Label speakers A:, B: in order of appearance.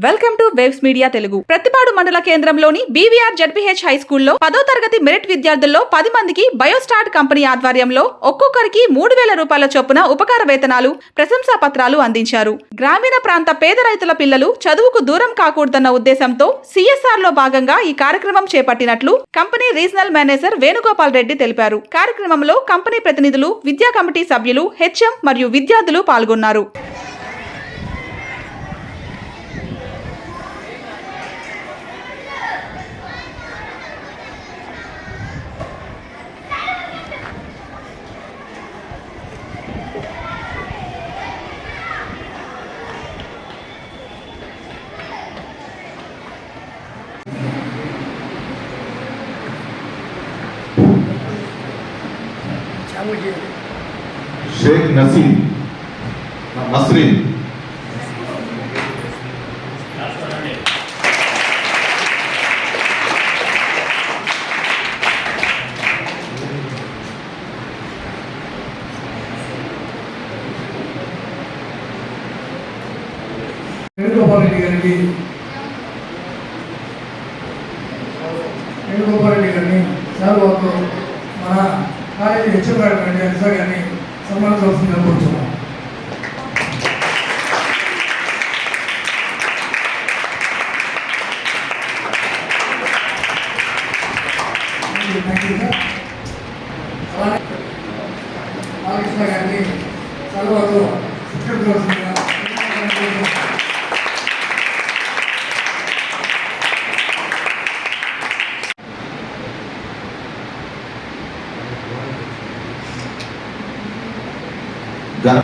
A: Welcome to waves media Telugu. Prathipadu మండల కేంద్రంలోని BVR ZPH high స్కూల్లో 10వ తరగతి మెరిట్ విద్యార్థుల్లో 10 మందికి బయోస్టార్ట్ కంపెనీ ఆధ్వర్యంలో ఒక్కొక్కరికి 3000 రూపాయల చొప్పున ఉపకార వేతనాలు, ప్రశంసా పత్రాలు అందించారు. గ్రామీణ ప్రాంత పేద రైతుల పిల్లలు చదువుకు దూరం కాకూడదన్న ఉద్దేశంతో సిఎస్ఆర్ లో భాగంగా ఈ కార్యక్రమం చేపట్టినట్లు company regional manager Venugopal Reddy తెలిపారు. కార్యక్రమంలో కంపెనీ ప్రతినిధులు, విద్యా కమిటీ సభ్యులు, హెచ్ఎం మరియు విద్యార్థులు పాల్గొన్నారు.
B: शेख नसीम नसरीन
C: వేణుగోపాల్ రెడ్డి గారిని సార్వతో మన కాలేజీ హెచ్ఎం గారిని సన్మానించవలసిందిగా కోరుతున్నాం. బాలకృష్ణ గారిని సార్వతో సత్కరించవలసిందిగా
B: ఘన